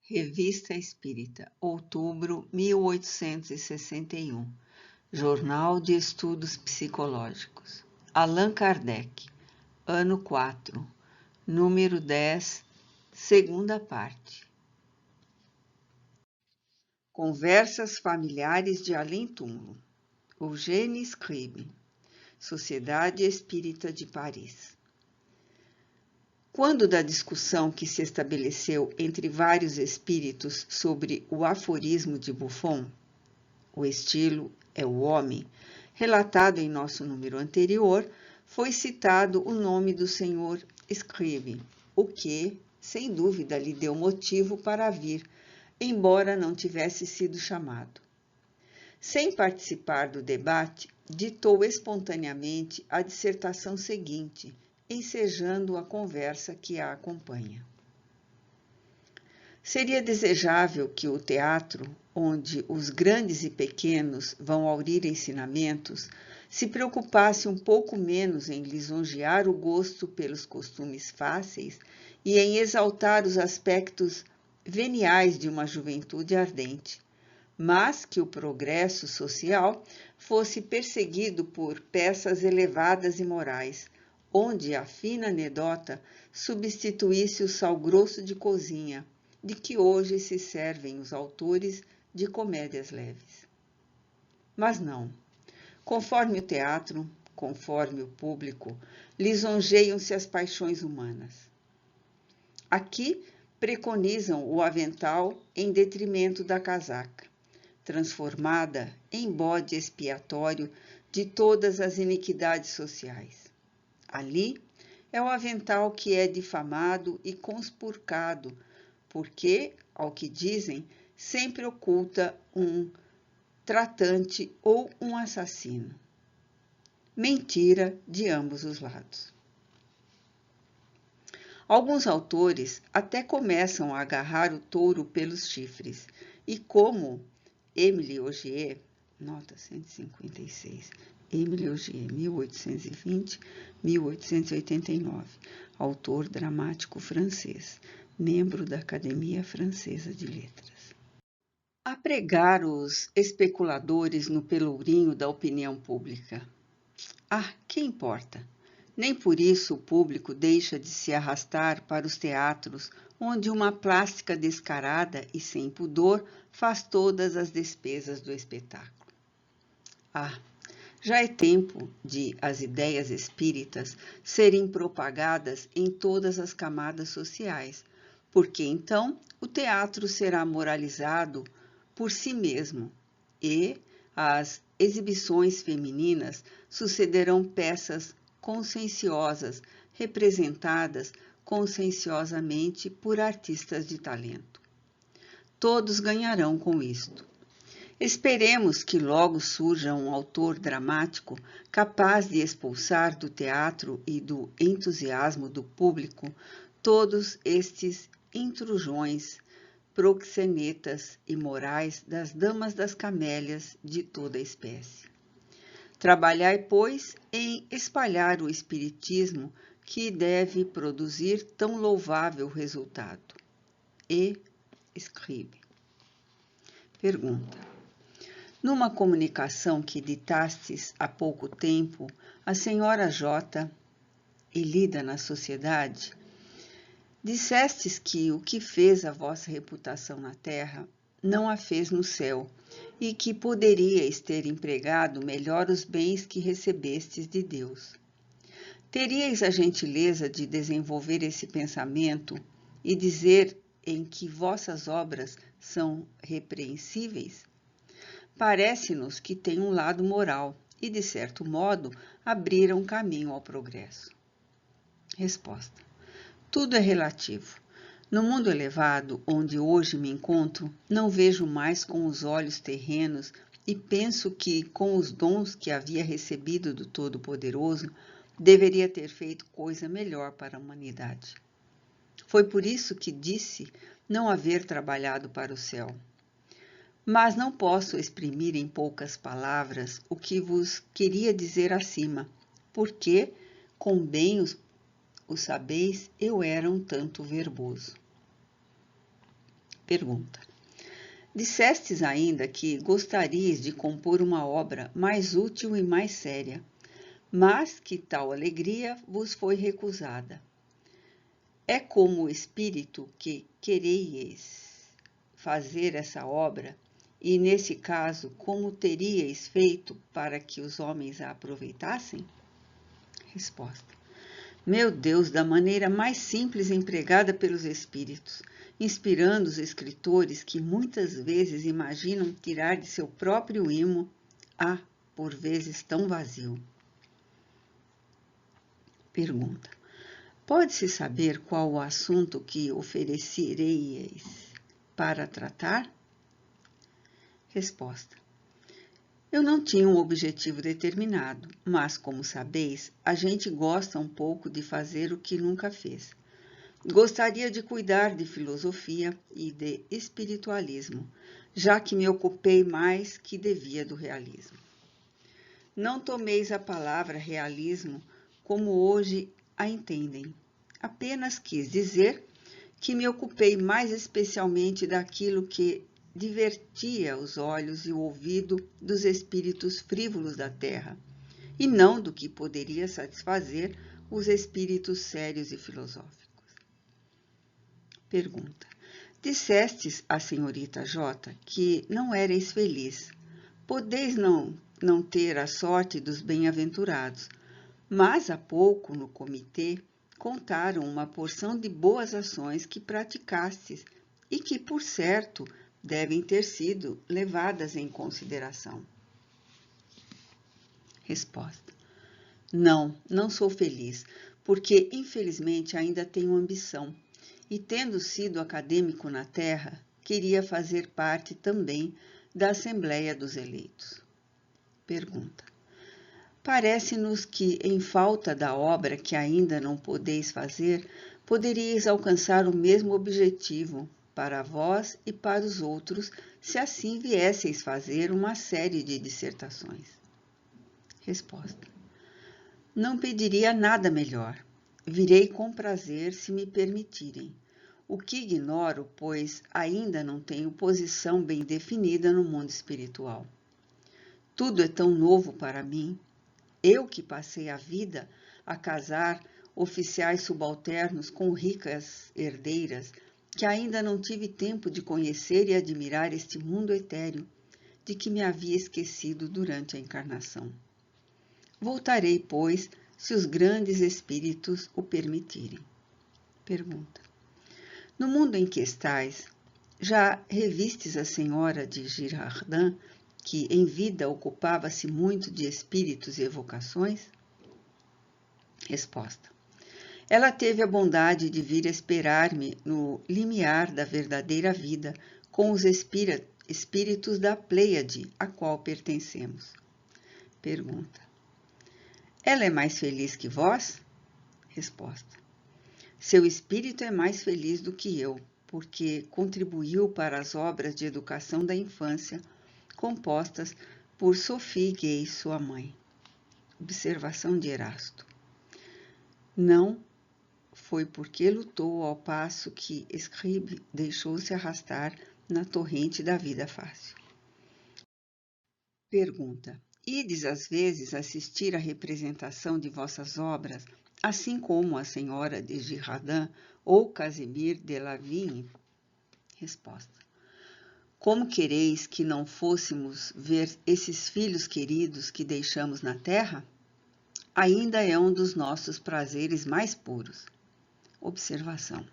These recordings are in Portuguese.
Revista Espírita, outubro 1861. Jornal de Estudos Psicológicos. Allan Kardec, ano 4, número 10, segunda parte. Conversas familiares de além-túmulo. Eugène Scribe, Sociedade Espírita de Paris. Quando da discussão que se estabeleceu entre vários espíritos sobre o aforismo de Buffon, o estilo é o homem, relatado em nosso número anterior, foi citado o nome do Sr. Scribe, o que, sem dúvida, lhe deu motivo para vir, embora não tivesse sido chamado. Sem participar do debate, ditou espontaneamente a dissertação seguinte, ensejando a conversa que a acompanha. Seria desejável que o teatro, onde os grandes e pequenos vão aurir ensinamentos, se preocupasse um pouco menos em lisonjear o gosto pelos costumes fáceis e em exaltar os aspectos veniais de uma juventude ardente, mas que o progresso social fosse perseguido por peças elevadas e morais, onde a fina anedota substituísse o sal grosso de cozinha, de que hoje se servem os autores de comédias leves. Mas não. Conforme o teatro, conforme o público, lisonjeiam-se as paixões humanas. Aqui preconizam o avental em detrimento da casaca, transformada em bode expiatório de todas as iniquidades sociais. Ali é o avental que é difamado e conspurcado, porque, ao que dizem, sempre oculta um tratante ou um assassino. Mentira de ambos os lados. Alguns autores até começam a agarrar o touro pelos chifres, e como Émile Augier, nota 156, Émile Augier, 1820-1889, autor dramático francês, membro da Academia Francesa de Letras. A pregar os especuladores no pelourinho da opinião pública. Ah, que importa? Nem por isso o público deixa de se arrastar para os teatros, onde uma plástica descarada e sem pudor faz todas as despesas do espetáculo. Ah, já é tempo de as ideias espíritas serem propagadas em todas as camadas sociais, porque então o teatro será moralizado por si mesmo e as exibições femininas sucederão peças conscienciosas, representadas conscienciosamente por artistas de talento. Todos ganharão com isto. Esperemos que logo surja um autor dramático capaz de expulsar do teatro e do entusiasmo do público todos estes intrusões proxenetas e morais das damas das camélias de toda a espécie. Trabalhai, pois, em espalhar o espiritismo que deve produzir tão louvável resultado. E Scribe. Pergunta. Numa comunicação que ditastes há pouco tempo, a senhora J, e lida na sociedade, dissestes que o que fez a vossa reputação na terra não a fez no céu, e que poderíeis ter empregado melhor os bens que recebestes de Deus. Teríeis a gentileza de desenvolver esse pensamento e dizer em que vossas obras são repreensíveis? Parece-nos que tem um lado moral e, de certo modo, abriram caminho ao progresso. Resposta. Tudo é relativo. No mundo elevado, onde hoje me encontro, não vejo mais com os olhos terrenos e penso que, com os dons que havia recebido do Todo-Poderoso, deveria ter feito coisa melhor para a humanidade. Foi por isso que disse não haver trabalhado para o céu. Mas não posso exprimir em poucas palavras o que vos queria dizer acima, porque, com bem o sabeis, eu era um tanto verboso. Pergunta. Dissestes ainda que gostarias de compor uma obra mais útil e mais séria, mas que tal alegria vos foi recusada. É como o espírito que quereis fazer essa obra, e nesse caso, como teríeis feito para que os homens a aproveitassem? Resposta. Meu Deus, da maneira mais simples empregada pelos espíritos, inspirando os escritores que muitas vezes imaginam tirar de seu próprio imo, por vezes tão vazio. Pergunta. Pode-se saber qual o assunto que oferecereis para tratar? Resposta. Eu não tinha um objetivo determinado, mas, como sabeis, a gente gosta um pouco de fazer o que nunca fez. Gostaria de cuidar de filosofia e de espiritualismo, já que me ocupei mais que devia do realismo. Não tomeis a palavra realismo como hoje a entendem. Apenas quis dizer que me ocupei mais especialmente daquilo que divertia os olhos e o ouvido dos espíritos frívolos da terra, e não do que poderia satisfazer os espíritos sérios e filosóficos. Pergunta. Dissestes à senhorita J que não éreis feliz. Podeis não ter a sorte dos bem-aventurados, mas há pouco no comitê contaram uma porção de boas ações que praticastes e que, por certo, devem ter sido levadas em consideração. Resposta. Não sou feliz, porque infelizmente ainda tenho ambição, e tendo sido acadêmico na terra, queria fazer parte também da Assembleia dos Eleitos. Pergunta. Parece-nos que, em falta da obra que ainda não podeis fazer, poderíeis alcançar o mesmo objetivo para vós e para os outros, se assim viesseis fazer uma série de dissertações. Resposta. Não pediria nada melhor. Virei com prazer se me permitirem. O que ignoro, pois ainda não tenho posição bem definida no mundo espiritual. Tudo é tão novo para mim. Eu que passei a vida a casar oficiais subalternos com ricas herdeiras, que ainda não tive tempo de conhecer e admirar este mundo etéreo, de que me havia esquecido durante a encarnação. Voltarei, pois, se os grandes espíritos o permitirem. Pergunta. No mundo em que estais, já revistes a senhora de Girardin, que em vida ocupava-se muito de espíritos e evocações? Resposta. Ela teve a bondade de vir esperar-me no limiar da verdadeira vida com os espíritos da Pleiade, a qual pertencemos. Pergunta. Ela é mais feliz que vós? Resposta. Seu espírito é mais feliz do que eu, porque contribuiu para as obras de educação da infância, compostas por Sophie Gay, sua mãe. Observação de Erasto. Não foi porque lutou ao passo que Scribe deixou-se arrastar na torrente da vida fácil. Pergunta. Ides às vezes assistir à representação de vossas obras, assim como a senhora de Girardin ou Casimir de Lavigne? Resposta. Como quereis que não fôssemos ver esses filhos queridos que deixamos na terra? Ainda é um dos nossos prazeres mais puros. Observação.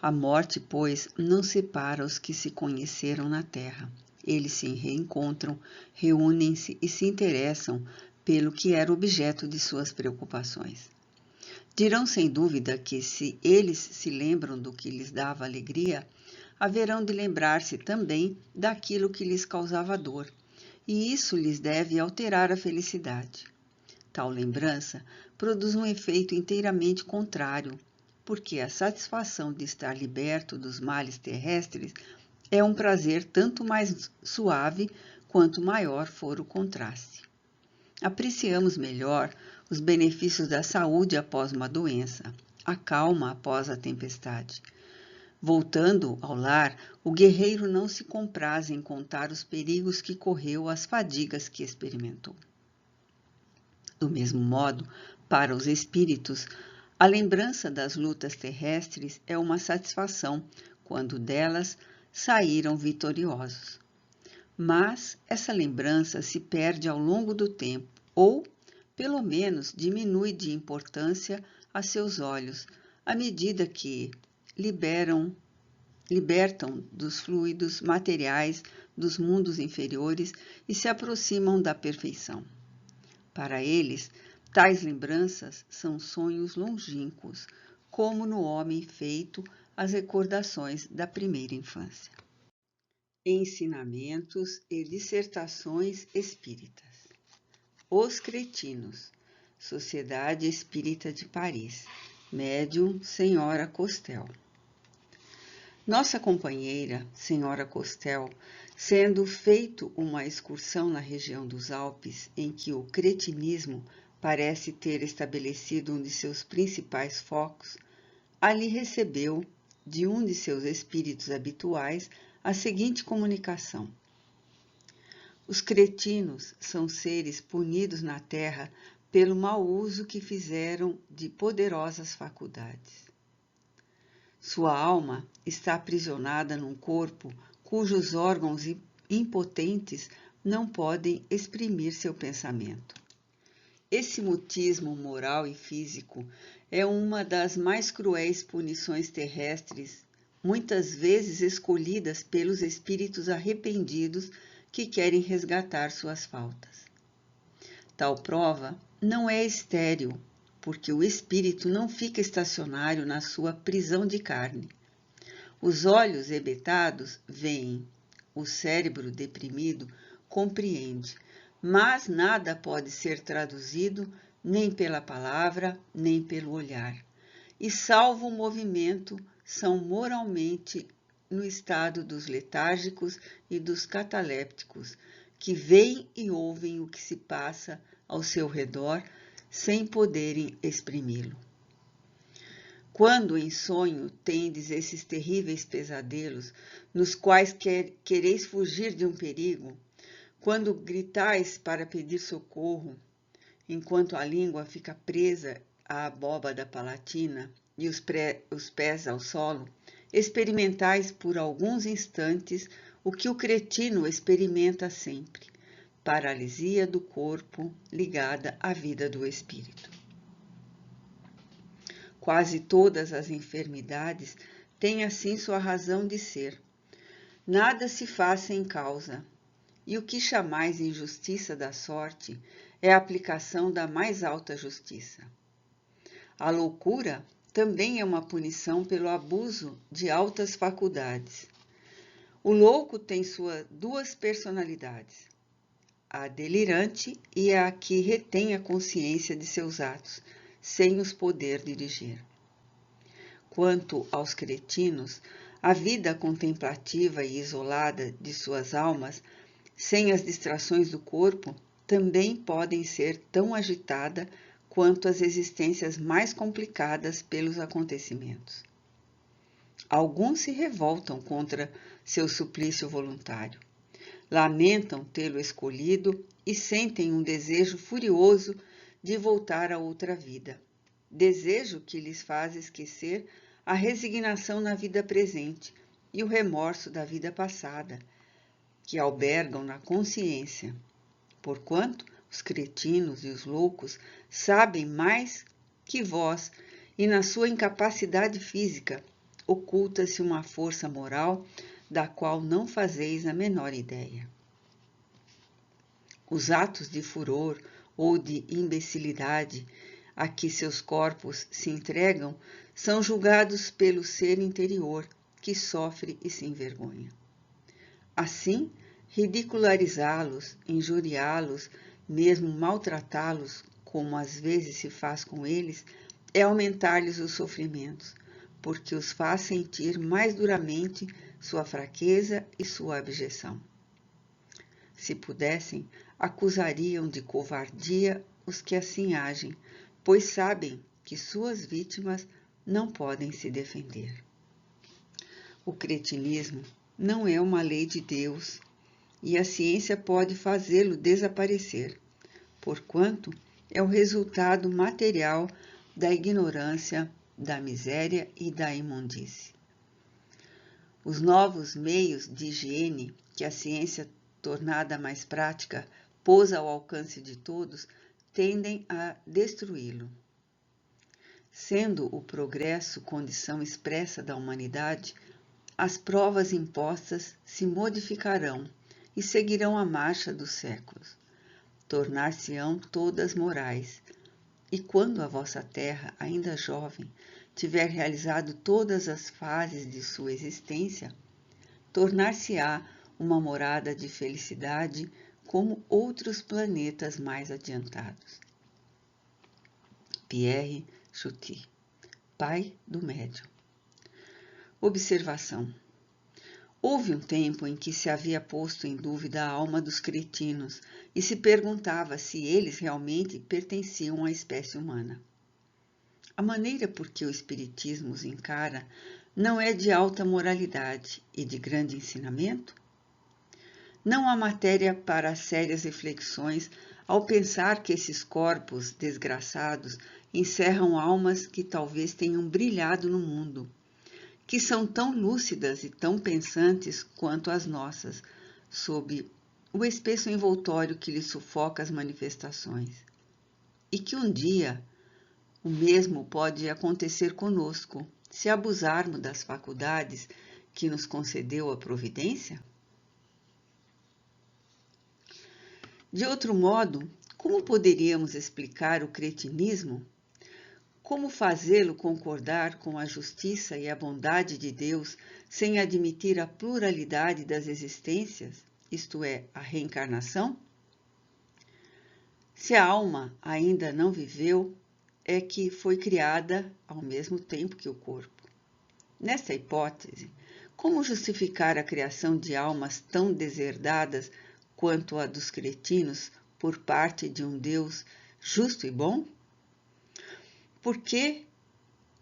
A morte, pois, não separa os que se conheceram na terra. Eles se reencontram, reúnem-se e se interessam pelo que era objeto de suas preocupações. Dirão sem dúvida que, se eles se lembram do que lhes dava alegria, haverão de lembrar-se também daquilo que lhes causava dor, e isso lhes deve alterar a felicidade. Tal lembrança produz um efeito inteiramente contrário, porque a satisfação de estar liberto dos males terrestres é um prazer tanto mais suave quanto maior for o contraste. Apreciamos melhor os benefícios da saúde após uma doença, a calma após a tempestade. Voltando ao lar, o guerreiro não se compraz em contar os perigos que correu, as fadigas que experimentou. Do mesmo modo, para os espíritos, a lembrança das lutas terrestres é uma satisfação quando delas saíram vitoriosos. Mas essa lembrança se perde ao longo do tempo, ou, pelo menos, diminui de importância a seus olhos, à medida que libertam dos fluidos materiais dos mundos inferiores e se aproximam da perfeição. Para eles, tais lembranças são sonhos longínquos, como no homem feito as recordações da primeira infância. Ensinamentos e dissertações espíritas. Os Cretinos, Sociedade Espírita de Paris, médium Senhora Costel. Nossa companheira, Senhora Costel, sendo feito uma excursão na região dos Alpes, em que o cretinismo parece ter estabelecido um de seus principais focos, ali recebeu, de um de seus espíritos habituais, a seguinte comunicação: os cretinos são seres punidos na terra pelo mau uso que fizeram de poderosas faculdades. Sua alma está aprisionada num corpo cujos órgãos impotentes não podem exprimir seu pensamento. Esse mutismo moral e físico é uma das mais cruéis punições terrestres, muitas vezes escolhidas pelos espíritos arrependidos que querem resgatar suas faltas. Tal prova não é estéril, porque o espírito não fica estacionário na sua prisão de carne. Os olhos hebetados veem, o cérebro deprimido compreende, mas nada pode ser traduzido nem pela palavra, nem pelo olhar. E salvo o movimento, são moralmente no estado dos letárgicos e dos catalépticos, que veem e ouvem o que se passa ao seu redor, sem poderem exprimi-lo. Quando em sonho tendes esses terríveis pesadelos, nos quais quereis fugir de um perigo, quando gritais para pedir socorro, enquanto a língua fica presa à abóbada palatina e os pés ao solo, experimentais por alguns instantes o que o cretino experimenta sempre: paralisia do corpo ligada à vida do espírito. Quase todas as enfermidades têm assim sua razão de ser. Nada se faz sem causa, e o que chamais injustiça da sorte é a aplicação da mais alta justiça. A loucura também é uma punição pelo abuso de altas faculdades. O louco tem suas duas personalidades: a delirante e a que retém a consciência de seus atos, sem os poder dirigir. Quanto aos cretinos, a vida contemplativa e isolada de suas almas, sem as distrações do corpo, também podem ser tão agitada quanto as existências mais complicadas pelos acontecimentos. Alguns se revoltam contra seu suplício voluntário. Lamentam tê-lo escolhido e sentem um desejo furioso de voltar a outra vida. Desejo que lhes faz esquecer a resignação na vida presente e o remorso da vida passada, que albergam na consciência. Porquanto os cretinos e os loucos sabem mais que vós, e na sua incapacidade física oculta-se uma força moral da qual não fazeis a menor ideia. Os atos de furor ou de imbecilidade a que seus corpos se entregam são julgados pelo ser interior, que sofre e se envergonha. Assim, ridicularizá-los, injuriá-los, mesmo maltratá-los, como às vezes se faz com eles, é aumentar-lhes os sofrimentos, porque os faz sentir mais duramente sua fraqueza e sua abjeção. Se pudessem, acusariam de covardia os que assim agem, pois sabem que suas vítimas não podem se defender. O cretinismo não é uma lei de Deus e a ciência pode fazê-lo desaparecer, porquanto é o resultado material da ignorância, da miséria e da imundície. Os novos meios de higiene que a ciência, tornada mais prática, pôs ao alcance de todos, tendem a destruí-lo. Sendo o progresso condição expressa da humanidade, as provas impostas se modificarão e seguirão a marcha dos séculos. Tornar-se-ão todas morais. E quando a vossa terra, ainda jovem, tiver realizado todas as fases de sua existência, tornar-se-á uma morada de felicidade como outros planetas mais adiantados. Pierre Chuty, pai do médium. Observação. Houve um tempo em que se havia posto em dúvida a alma dos cretinos e se perguntava se eles realmente pertenciam à espécie humana. A maneira por que o Espiritismo os encara não é de alta moralidade e de grande ensinamento? Não há matéria para sérias reflexões ao pensar que esses corpos desgraçados encerram almas que talvez tenham brilhado no mundo, que são tão lúcidas e tão pensantes quanto as nossas, sob o espesso envoltório que lhes sufoca as manifestações, e que um dia o mesmo pode acontecer conosco, se abusarmos das faculdades que nos concedeu a providência? De outro modo, como poderíamos explicar o cretinismo? Como fazê-lo concordar com a justiça e a bondade de Deus sem admitir a pluralidade das existências, isto é, a reencarnação? Se a alma ainda não viveu, é que foi criada ao mesmo tempo que o corpo. Nesta hipótese, como justificar a criação de almas tão deserdadas quanto a dos cretinos por parte de um Deus justo e bom? Porque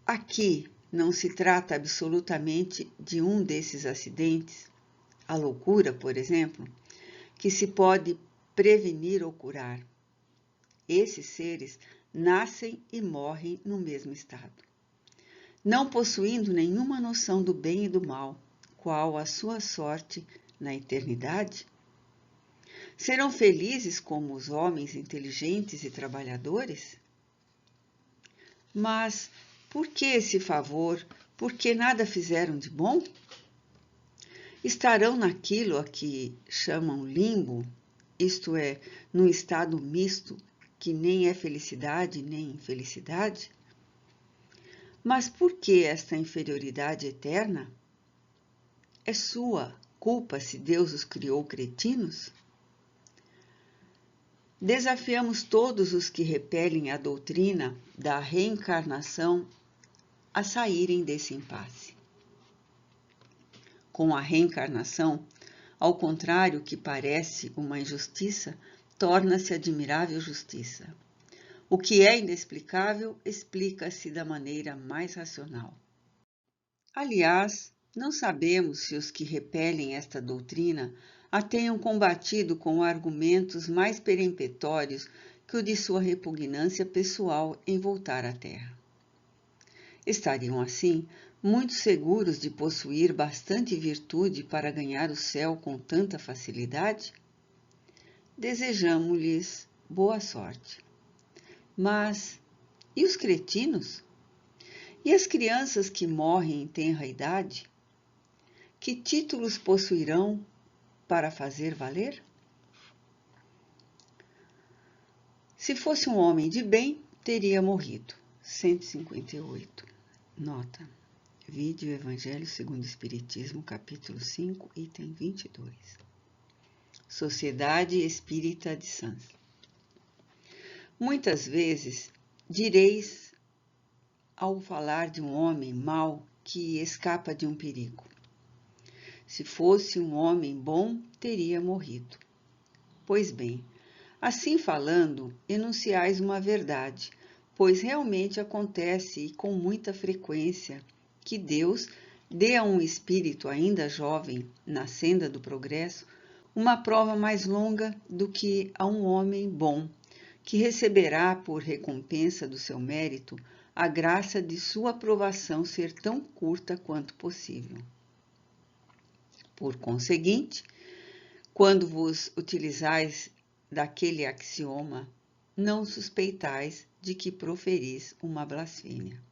aqui não se trata absolutamente de um desses acidentes, a loucura, por exemplo, que se pode prevenir ou curar. Esses seres nascem e morrem no mesmo estado, não possuindo nenhuma noção do bem e do mal, qual a sua sorte na eternidade. Serão felizes como os homens inteligentes e trabalhadores? Mas por que esse favor? Por que nada fizeram de bom? Estarão naquilo a que chamam limbo, isto é, num estado misto que nem é felicidade nem infelicidade? Mas por que esta inferioridade eterna? É sua culpa se Deus os criou cretinos? Desafiamos todos os que repelem a doutrina da reencarnação a saírem desse impasse. Com a reencarnação, ao contrário que parece uma injustiça, torna-se admirável justiça. O que é inexplicável explica-se da maneira mais racional. Aliás, não sabemos se os que repelem esta doutrina a tenham combatido com argumentos mais peremptórios que o de sua repugnância pessoal em voltar à Terra. Estariam, assim, muito seguros de possuir bastante virtude para ganhar o céu com tanta facilidade? Desejamo-lhes boa sorte. Mas e os cretinos? E as crianças que morrem em tenra idade? Que títulos possuirão para fazer valer? Se fosse um homem de bem, teria morrido. 158. Nota. Vide o Evangelho segundo o Espiritismo, capítulo 5, item 22. Sociedade Espírita de Sants. Muitas vezes direis ao falar de um homem mau que escapa de um perigo: se fosse um homem bom, teria morrido. Pois bem, assim falando, enunciais uma verdade, pois realmente acontece e com muita frequência que Deus dê a um espírito ainda jovem, na senda do progresso, uma prova mais longa do que a um homem bom, que receberá por recompensa do seu mérito a graça de sua aprovação ser tão curta quanto possível. Por conseguinte, quando vos utilizais daquele axioma, não suspeitais de que proferis uma blasfêmia.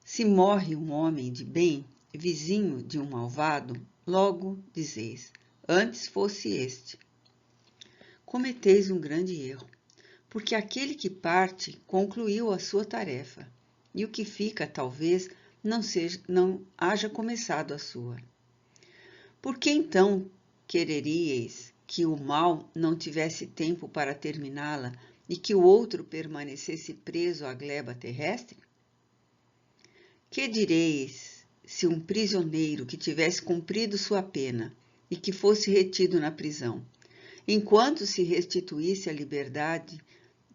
Se morre um homem de bem, vizinho de um malvado, logo dizeis, antes fosse este. Cometeis um grande erro, porque aquele que parte concluiu a sua tarefa, e o que fica talvez não haja começado a sua. Por que então quereríeis que o mal não tivesse tempo para terminá-la e que o outro permanecesse preso à gleba terrestre? Que direis se um prisioneiro que tivesse cumprido sua pena e que fosse retido na prisão, enquanto se restituísse a liberdade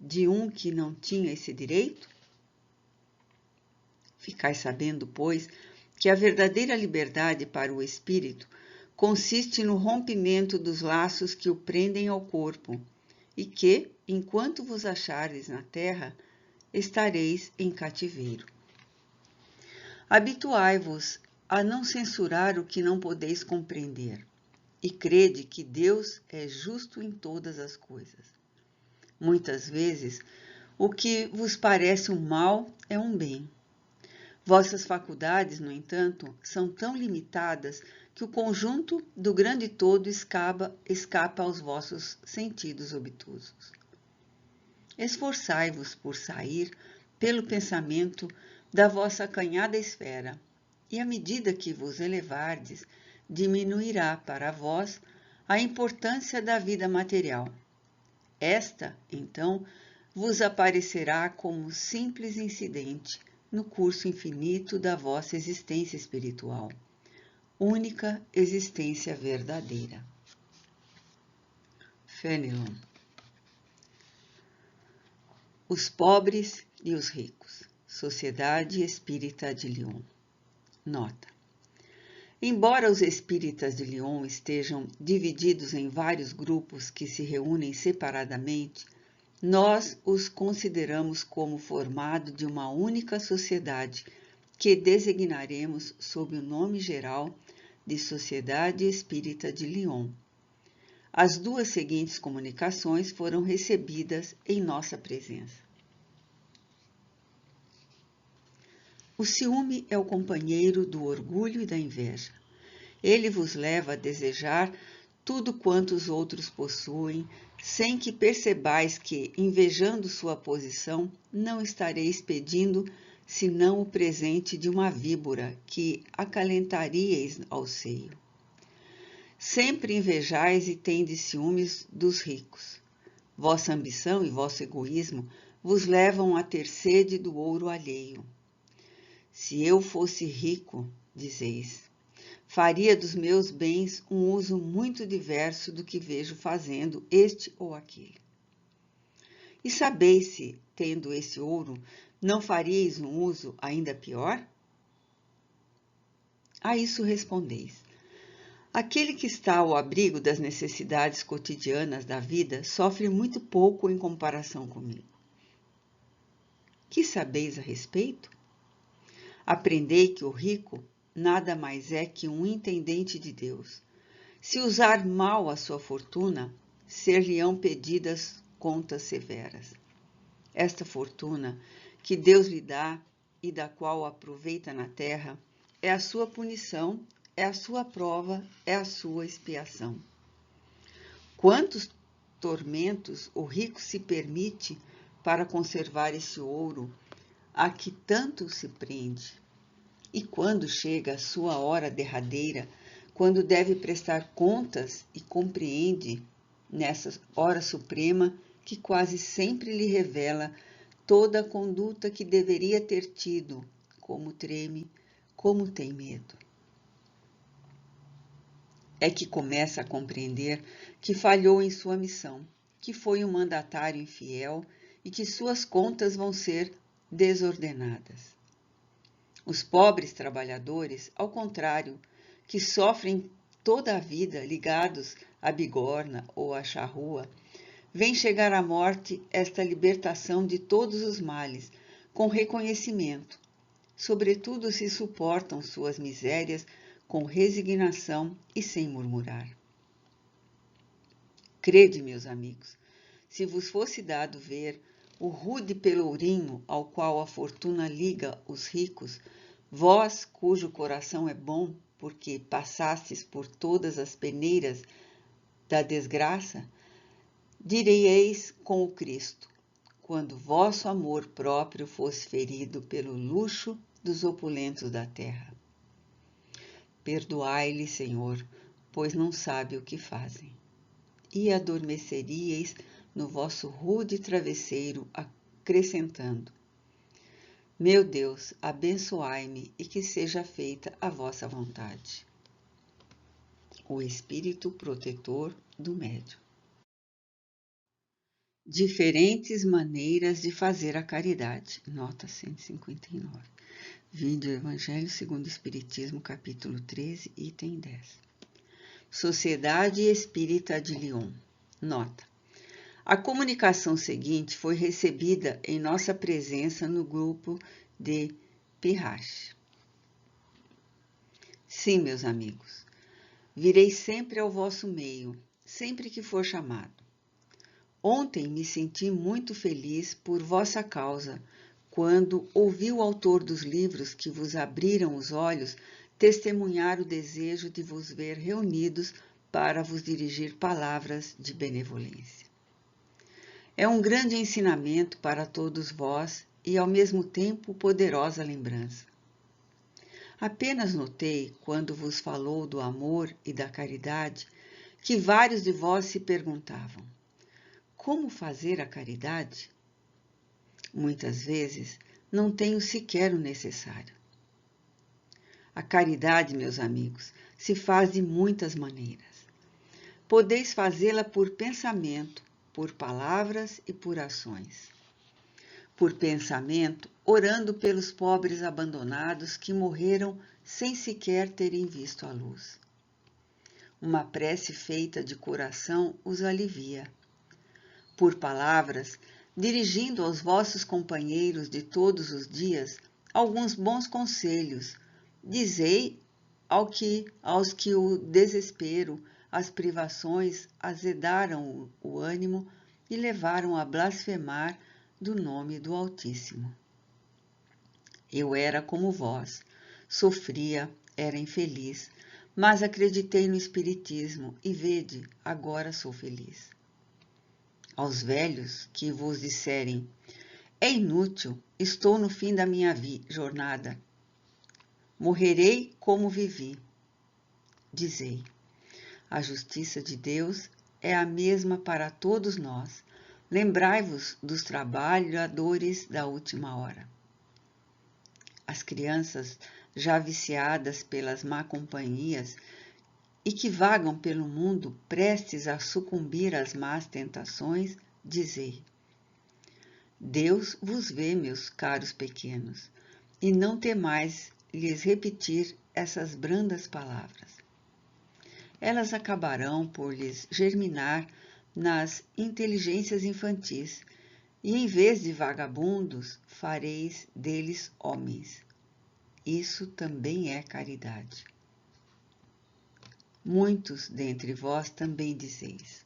de um que não tinha esse direito? Ficai sabendo, pois, que a verdadeira liberdade para o espírito consiste no rompimento dos laços que o prendem ao corpo, e que, enquanto vos achares na terra, estareis em cativeiro. Habituai-vos a não censurar o que não podeis compreender, e crede que Deus é justo em todas as coisas. Muitas vezes, o que vos parece um mal é um bem. Vossas faculdades, no entanto, são tão limitadas que o conjunto do grande todo escapa aos vossos sentidos obtusos. Esforçai-vos por sair, pelo pensamento, da vossa acanhada esfera, e à medida que vos elevardes, diminuirá para vós a importância da vida material. Esta, então, vos aparecerá como simples incidente no curso infinito da vossa existência espiritual, única existência verdadeira. Fenelon. Os pobres e os ricos. Sociedade Espírita de Lyon. Nota. Embora os espíritas de Lyon estejam divididos em vários grupos que se reúnem separadamente, nós os consideramos como formado de uma única sociedade que designaremos sob o nome geral de Sociedade Espírita de Lyon. As duas seguintes comunicações foram recebidas em nossa presença. O ciúme é o companheiro do orgulho e da inveja. Ele vos leva a desejar tudo quanto os outros possuem, sem que percebais que, invejando sua posição, não estareis pedindo senão o presente de uma víbora que acalentaríeis ao seio. Sempre invejais e tendes ciúmes dos ricos. Vossa ambição e vosso egoísmo vos levam a ter sede do ouro alheio. Se eu fosse rico, dizeis, faria dos meus bens um uso muito diverso do que vejo fazendo este ou aquele. E sabeis se, tendo esse ouro, não faríeis um uso ainda pior? A isso respondeis. Aquele que está ao abrigo das necessidades cotidianas da vida sofre muito pouco em comparação comigo. Que sabeis a respeito? Aprendei que o rico nada mais é que um intendente de Deus. Se usar mal a sua fortuna, ser-lhe-ão pedidas contas severas. Esta fortuna que Deus lhe dá e da qual aproveita na terra, é a sua punição, é a sua prova, é a sua expiação. Quantos tormentos o rico se permite para conservar esse ouro a que tanto se prende? E quando chega a sua hora derradeira, quando deve prestar contas e compreende, nessa hora suprema, que quase sempre lhe revela toda a conduta que deveria ter tido, como treme, como tem medo. É que começa a compreender que falhou em sua missão, que foi um mandatário infiel e que suas contas vão ser desordenadas. Os pobres trabalhadores, ao contrário, que sofrem toda a vida ligados à bigorna ou à charrua, vem chegar à morte esta libertação de todos os males, com reconhecimento. Sobretudo se suportam suas misérias com resignação e sem murmurar. Crede, meus amigos, se vos fosse dado ver o rude pelourinho ao qual a fortuna liga os ricos, vós, cujo coração é bom, porque passastes por todas as peneiras da desgraça, direis com o Cristo, quando vosso amor próprio fosse ferido pelo luxo dos opulentos da terra. Perdoai-lhe, Senhor, pois não sabe o que fazem. E adormeceríeis no vosso rude travesseiro, acrescentando: Meu Deus, abençoai-me e que seja feita a vossa vontade. O Espírito Protetor do Médium. Diferentes maneiras de fazer a caridade. Nota 159. Vídeo Evangelho segundo o Espiritismo, capítulo 13, item 10. Sociedade Espírita de Lyon. Nota. A comunicação seguinte foi recebida em nossa presença no grupo de Pirrache. Sim, meus amigos, virei sempre ao vosso meio, sempre que for chamado. Ontem me senti muito feliz por vossa causa, quando ouvi o autor dos livros que vos abriram os olhos testemunhar o desejo de vos ver reunidos para vos dirigir palavras de benevolência. É um grande ensinamento para todos vós e, ao mesmo tempo, poderosa lembrança. Apenas notei, quando vos falou do amor e da caridade, que vários de vós se perguntavam: como fazer a caridade? Muitas vezes não tenho sequer o necessário. A caridade, meus amigos, se faz de muitas maneiras. Podeis fazê-la por pensamento, por palavras e por ações. Por pensamento, orando pelos pobres abandonados que morreram sem sequer terem visto a luz. Uma prece feita de coração os alivia. Por palavras, dirigindo aos vossos companheiros de todos os dias alguns bons conselhos, dizei aos que o desespero, as privações azedaram o ânimo e levaram a blasfemar do nome do Altíssimo. Eu era como vós, sofria, era infeliz, mas acreditei no Espiritismo e vede, agora sou feliz. Aos velhos que vos disserem: é inútil, estou no fim da minha jornada. Morrerei como vivi. Dizei: a justiça de Deus é a mesma para todos nós. Lembrai-vos dos trabalhadores da última hora. As crianças já viciadas pelas má companhias e que vagam pelo mundo prestes a sucumbir às más tentações, dizei: Deus vos vê, meus caros pequenos, e não temais lhes repetir essas brandas palavras. Elas acabarão por lhes germinar nas inteligências infantis, e em vez de vagabundos, fareis deles homens. Isso também é caridade. Muitos dentre vós também dizeis: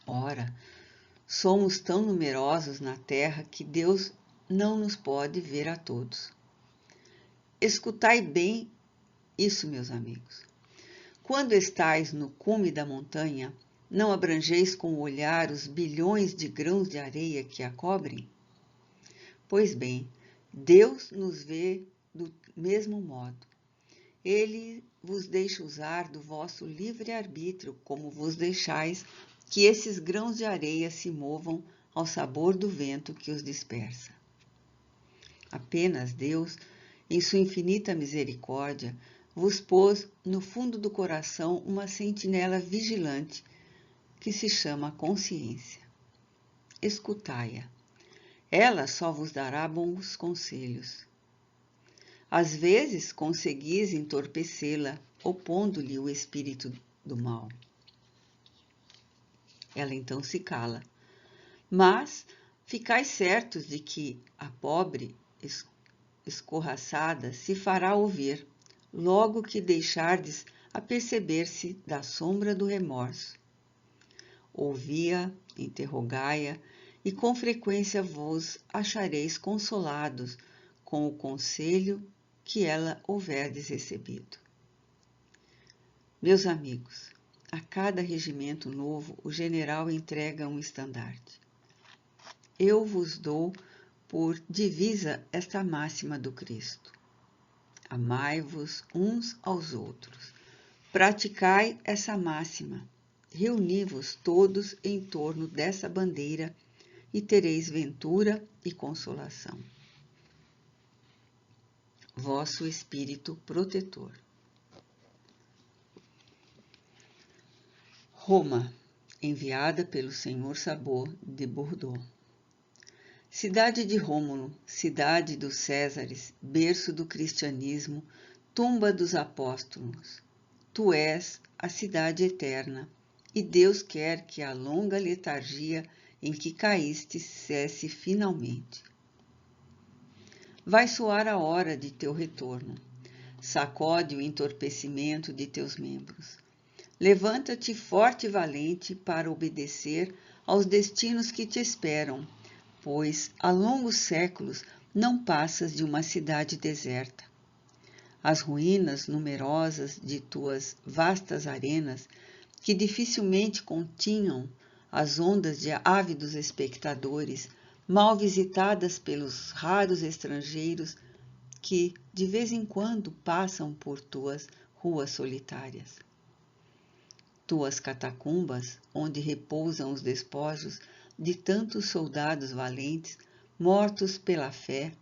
ora, somos tão numerosos na terra que Deus não nos pode ver a todos. Escutai bem isso, meus amigos. Quando estais no cume da montanha, não abrangeis com o olhar os bilhões de grãos de areia que a cobrem? Pois bem, Deus nos vê do mesmo modo. Ele vos deixa usar do vosso livre-arbítrio, como vos deixais que esses grãos de areia se movam ao sabor do vento que os dispersa. Apenas Deus, em sua infinita misericórdia, vos pôs no fundo do coração uma sentinela vigilante que se chama consciência. Escutai-a. Ela só vos dará bons conselhos. Às vezes conseguis entorpecê-la, opondo-lhe o espírito do mal. Ela então se cala. Mas ficais certos de que a pobre escorraçada se fará ouvir, logo que deixardes aperceber-se da sombra do remorso. Ouvi-a, interrogai-a, e com frequência vos achareis consolados com o conselho que ela houverdes recebido. Meus amigos, a cada regimento novo o general entrega um estandarte. Eu vos dou por divisa esta máxima do Cristo: amai-vos uns aos outros. Praticai essa máxima. Reuni-vos todos em torno dessa bandeira e tereis ventura e consolação. Vosso Espírito Protetor. Roma, enviada pelo Senhor Sabor de Bordeaux. Cidade de Rômulo, cidade dos Césares, berço do cristianismo, tumba dos apóstolos. Tu és a cidade eterna, e Deus quer que a longa letargia em que caíste cesse finalmente. Vai soar a hora de teu retorno. Sacode o entorpecimento de teus membros. Levanta-te forte e valente para obedecer aos destinos que te esperam, pois há longos séculos não passas de uma cidade deserta. As ruínas numerosas de tuas vastas arenas, que dificilmente continham as ondas de ávidos espectadores, mal visitadas pelos raros estrangeiros que, de vez em quando, passam por tuas ruas solitárias. Tuas catacumbas, onde repousam os despojos de tantos soldados valentes, mortos pela fé,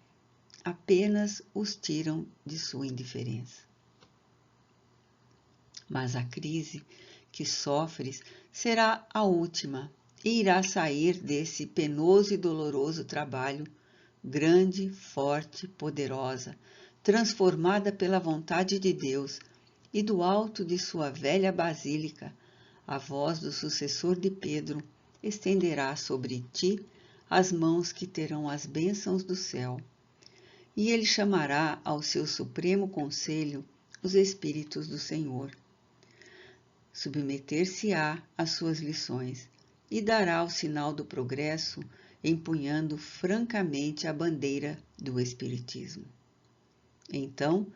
apenas os tiram de sua indiferença. Mas a crise que sofres será a última e irá sair desse penoso e doloroso trabalho, grande, forte, poderosa, transformada pela vontade de Deus, e do alto de sua velha basílica, a voz do sucessor de Pedro estenderá sobre ti as mãos que terão as bênçãos do céu, e ele chamará ao seu supremo conselho os Espíritos do Senhor. Submeter-se-á às suas lições e dará o sinal do progresso, empunhando francamente a bandeira do Espiritismo. Então,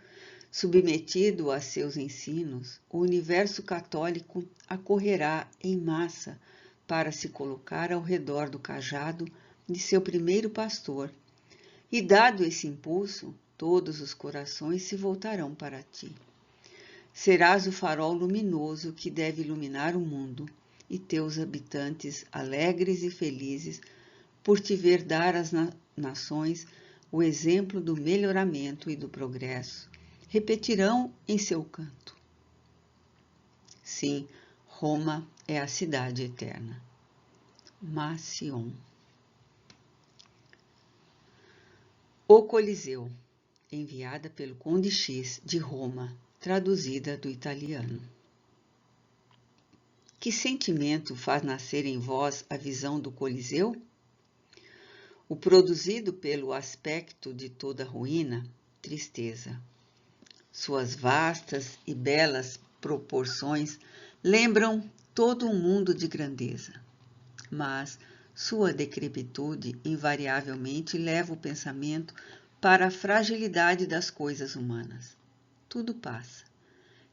submetido a seus ensinos, o universo católico acorrerá em massa para se colocar ao redor do cajado de seu primeiro pastor, e dado esse impulso, todos os corações se voltarão para ti. Serás o farol luminoso que deve iluminar o mundo, e teus habitantes, alegres e felizes, por te ver dar às nações o exemplo do melhoramento e do progresso, repetirão em seu canto: sim, Roma é a cidade eterna. Macion. O Coliseu, enviada pelo Conde X de Roma, traduzida do italiano. Que sentimento faz nascer em vós a visão do Coliseu? O produzido pelo aspecto de toda ruína, tristeza. Suas vastas e belas proporções lembram todo um mundo de grandeza, mas sua decrepitude invariavelmente leva o pensamento para a fragilidade das coisas humanas. Tudo passa,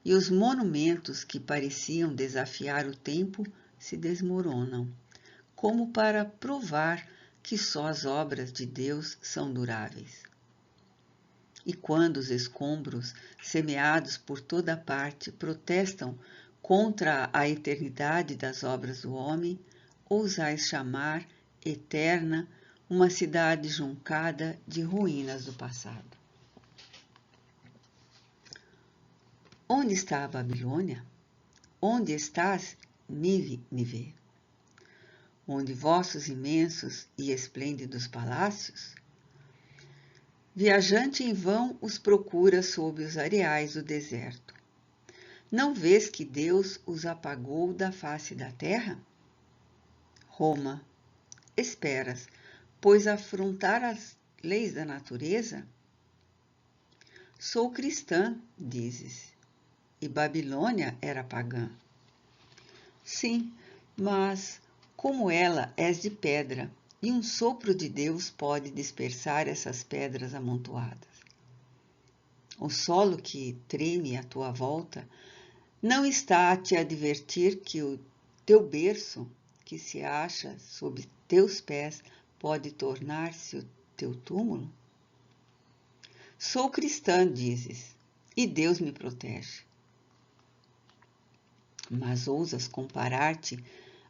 e os monumentos que pareciam desafiar o tempo se desmoronam, como para provar que só as obras de Deus são duráveis. E quando os escombros, semeados por toda parte, protestam contra a eternidade das obras do homem, ousais chamar eterna uma cidade juncada de ruínas do passado. Onde está a Babilônia? Onde estás, Nínive? Onde vossos imensos e esplêndidos palácios? Viajante em vão os procura sob os areais do deserto. Não vês que Deus os apagou da face da terra? Roma, esperas, pois afrontar as leis da natureza? Sou cristã, dizes, e Babilônia era pagã. Sim, mas como ela és de pedra, e um sopro de Deus pode dispersar essas pedras amontoadas. O solo que treme à tua volta não está a te advertir que o teu berço, que se acha sob teus pés, pode tornar-se o teu túmulo? Sou cristã, dizes, e Deus me protege. Mas ousas comparar-te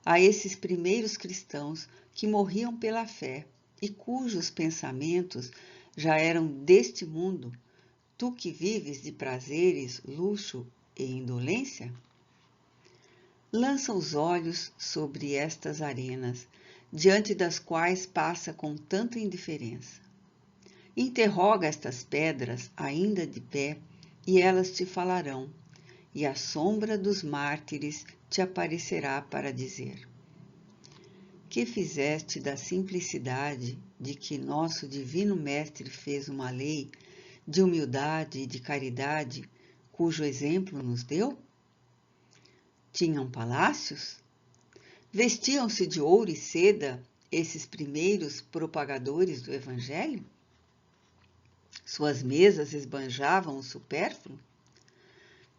a esses primeiros cristãos que morriam pela fé e cujos pensamentos já eram deste mundo, tu que vives de prazeres, luxo e indolência? Lança os olhos sobre estas arenas, diante das quais passa com tanta indiferença. Interroga estas pedras ainda de pé, e elas te falarão, e a sombra dos mártires te aparecerá para dizer: que fizeste da simplicidade de que nosso divino Mestre fez uma lei de humildade e de caridade, cujo exemplo nos deu? Tinham palácios? Vestiam-se de ouro e seda esses primeiros propagadores do Evangelho? Suas mesas esbanjavam o supérfluo?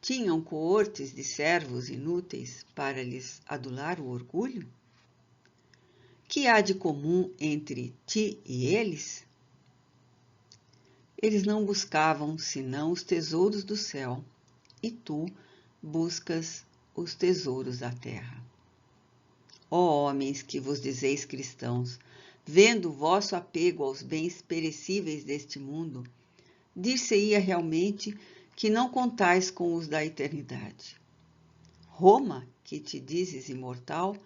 Tinham coortes de servos inúteis para lhes adular o orgulho? Que há de comum entre ti e eles? Eles não buscavam senão os tesouros do céu, e tu buscas os tesouros da terra. Ó homens que vos dizeis cristãos, vendo o vosso apego aos bens perecíveis deste mundo, dir-se-ia realmente que não contais com os da eternidade. Roma, que te dizes imortal,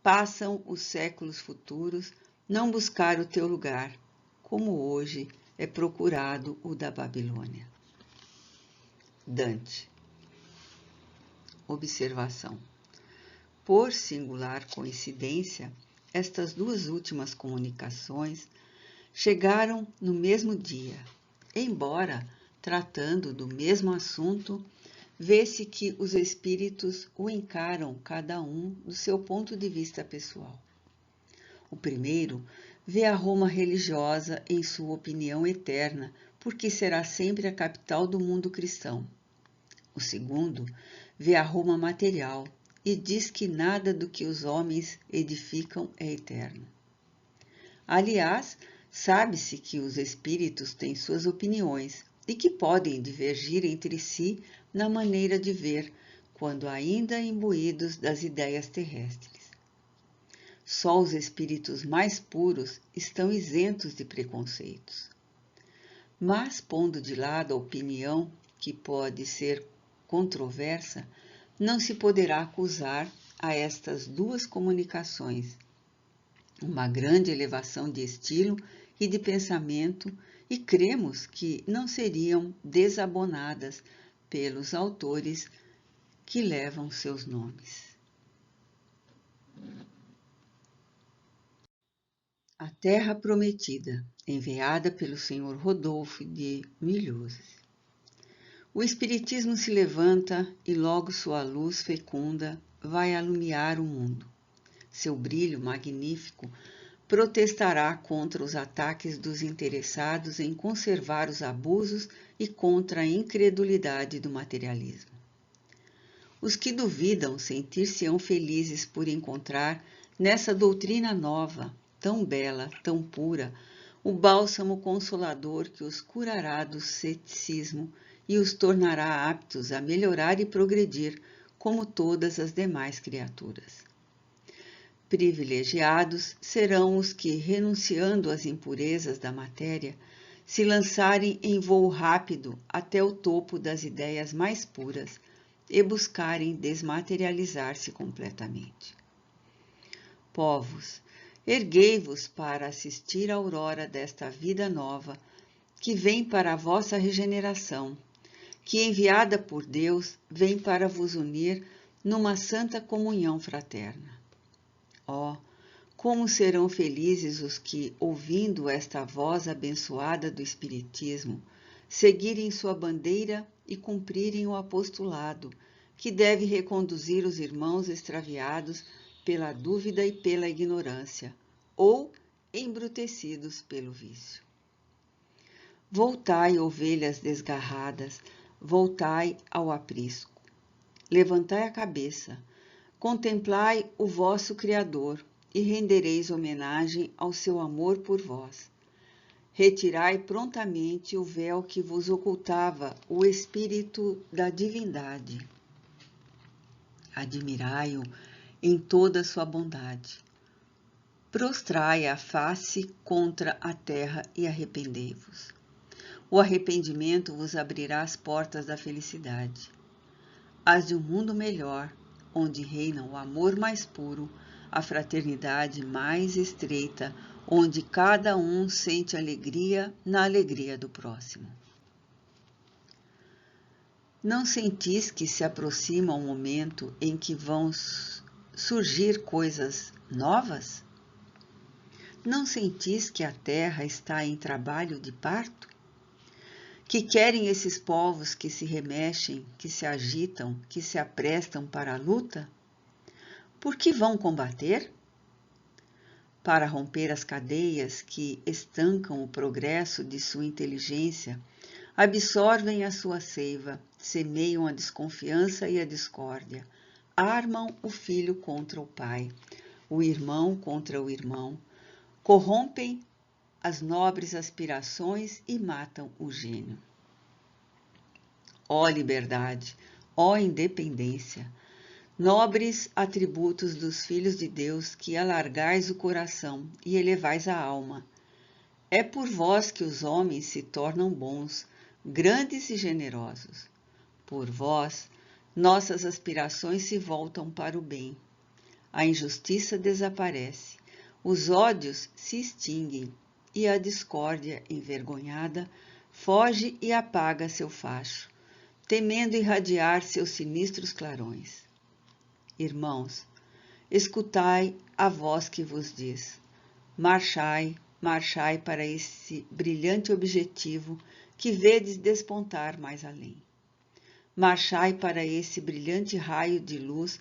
passam os séculos futuros não buscar o teu lugar, como hoje é procurado o da Babilônia. Dante. Observação. Por singular coincidência, estas duas últimas comunicações chegaram no mesmo dia, embora, tratando do mesmo assunto, vê-se que os espíritos o encaram cada um do seu ponto de vista pessoal. O primeiro vê a Roma religiosa em sua opinião eterna, porque será sempre a capital do mundo cristão. O segundo vê a Roma material e diz que nada do que os homens edificam é eterno. Aliás, sabe-se que os espíritos têm suas opiniões e que podem divergir entre si na maneira de ver, quando ainda imbuídos das ideias terrestres. Só os espíritos mais puros estão isentos de preconceitos. Mas, pondo de lado a opinião que pode ser controversa, não se poderá acusar a estas duas comunicações uma grande elevação de estilo e de pensamento, e cremos que não seriam desabonadas pelos autores que levam seus nomes. A Terra Prometida, enviada pelo Sr. Rodolfo de Milhouzes. O Espiritismo se levanta e logo sua luz fecunda vai alumiar o mundo. Seu brilho magnífico protestará contra os ataques dos interessados em conservar os abusos e contra a incredulidade do materialismo. Os que duvidam sentir-se-ão felizes por encontrar nessa doutrina nova, tão bela, tão pura, o bálsamo consolador que os curará do ceticismo e os tornará aptos a melhorar e progredir como todas as demais criaturas. Privilegiados serão os que, renunciando às impurezas da matéria, se lançarem em voo rápido até o topo das ideias mais puras e buscarem desmaterializar-se completamente. Povos, erguei-vos para assistir à aurora desta vida nova que vem para a vossa regeneração, que enviada por Deus vem para vos unir numa santa comunhão fraterna. Ó, como serão felizes os que, ouvindo esta voz abençoada do Espiritismo, seguirem sua bandeira e cumprirem o apostolado, que deve reconduzir os irmãos extraviados pela dúvida e pela ignorância, ou embrutecidos pelo vício. Voltai, ovelhas desgarradas, voltai ao aprisco. Levantai a cabeça, contemplai o vosso Criador e rendereis homenagem ao seu amor por vós. Retirai prontamente o véu que vos ocultava o Espírito da divindade. Admirai-o em toda a sua bondade. Prostrai a face contra a terra e arrependei-vos. O arrependimento vos abrirá as portas da felicidade, as de um mundo melhor, onde reina o amor mais puro, a fraternidade mais estreita, onde cada um sente alegria na alegria do próximo. Não sentis que se aproxima o momento em que vão surgir coisas novas? Não sentis que a terra está em trabalho de parto? Que querem esses povos que se remexem, que se agitam, que se aprestam para a luta? Por que vão combater? Para romper as cadeias que estancam o progresso de sua inteligência, absorvem a sua seiva, semeiam a desconfiança e a discórdia, armam o filho contra o pai, o irmão contra o irmão, corrompem as nobres aspirações e matam o gênio. Ó liberdade, ó independência, nobres atributos dos filhos de Deus que alargais o coração e elevais a alma. É por vós que os homens se tornam bons, grandes e generosos. Por vós, nossas aspirações se voltam para o bem. A injustiça desaparece, os ódios se extinguem e a discórdia envergonhada foge e apaga seu facho, temendo irradiar seus sinistros clarões. Irmãos, escutai a voz que vos diz: marchai, marchai para esse brilhante objetivo que vedes despontar mais além. Marchai para esse brilhante raio de luz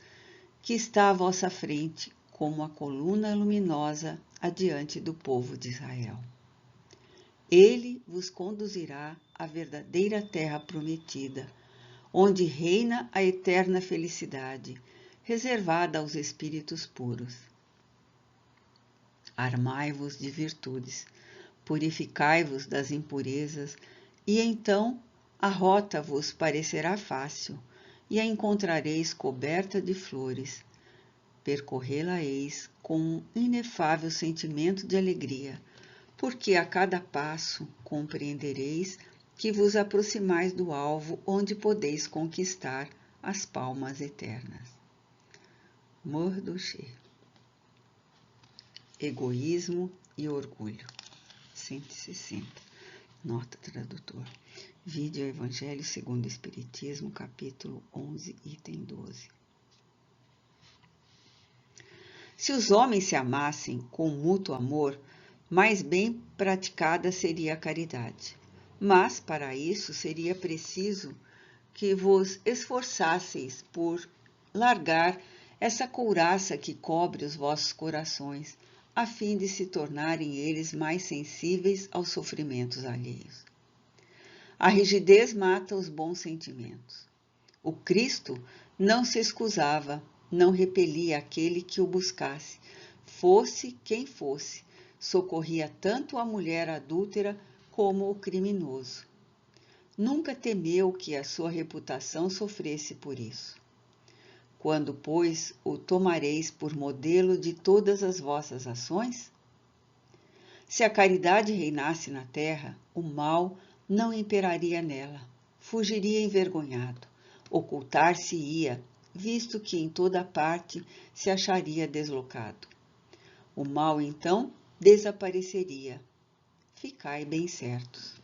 que está à vossa frente, como a coluna luminosa adiante do povo de Israel. Ele vos conduzirá à verdadeira terra prometida, onde reina a eterna felicidade, reservada aos espíritos puros. Armai-vos de virtudes, purificai-vos das impurezas, e então a rota vos parecerá fácil, e a encontrareis coberta de flores. Percorrê-la-eis com um inefável sentimento de alegria, porque a cada passo compreendereis que vos aproximais do alvo onde podeis conquistar as palmas eternas. Mordochet. Egoísmo e orgulho. 160. Nota tradutor. Vídeo Evangelho segundo o Espiritismo, capítulo 11, item 12. Se os homens se amassem com mútuo amor, mais bem praticada seria a caridade. Mas, para isso, seria preciso que vos esforçasseis por largar essa couraça que cobre os vossos corações, a fim de se tornarem eles mais sensíveis aos sofrimentos alheios. A rigidez mata os bons sentimentos. O Cristo não se excusava, não repelia aquele que o buscasse, fosse quem fosse, socorria tanto a mulher adúltera como o criminoso. Nunca temeu que a sua reputação sofresse por isso. Quando, pois, o tomareis por modelo de todas as vossas ações? Se a caridade reinasse na terra, o mal não imperaria nela, fugiria envergonhado, ocultar-se-ia, visto que em toda parte se acharia deslocado. O mal, então, desapareceria. Ficai bem certos.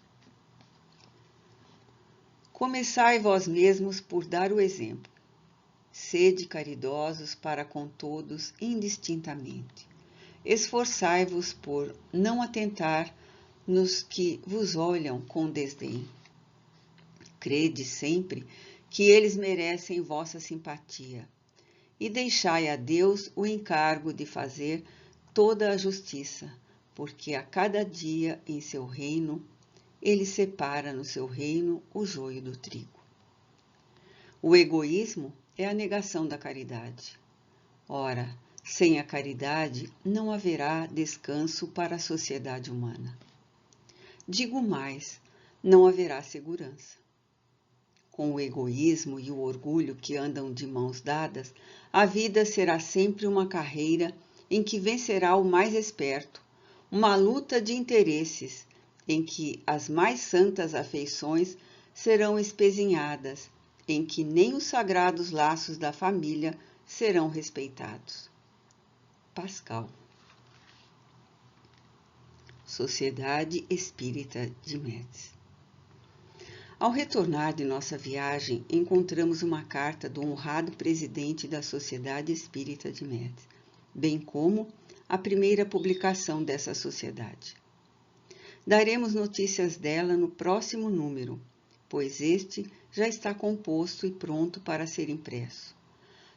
Começai vós mesmos por dar o exemplo. Sede caridosos para com todos indistintamente. Esforçai-vos por não atentar nos que vos olham com desdém. Crede sempre que eles merecem vossa simpatia, e deixai a Deus o encargo de fazer toda a justiça, porque a cada dia em seu reino, ele separa no seu reino o joio do trigo. O egoísmo é a negação da caridade. Ora, sem a caridade não haverá descanso para a sociedade humana. Digo mais, não haverá segurança. Com o egoísmo e o orgulho que andam de mãos dadas, a vida será sempre uma carreira em que vencerá o mais esperto, uma luta de interesses, em que as mais santas afeições serão espezinhadas, em que nem os sagrados laços da família serão respeitados. Pascal. Sociedade Espírita de Metz. Ao retornar de nossa viagem, encontramos uma carta do honrado presidente da Sociedade Espírita de Metz, bem como a primeira publicação dessa sociedade. Daremos notícias dela no próximo número, pois este já está composto e pronto para ser impresso.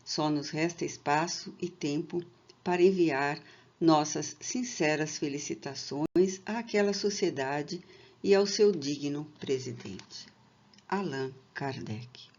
Só nos resta espaço e tempo para enviar nossas sinceras felicitações àquela sociedade e ao seu digno presidente. Allan Kardec.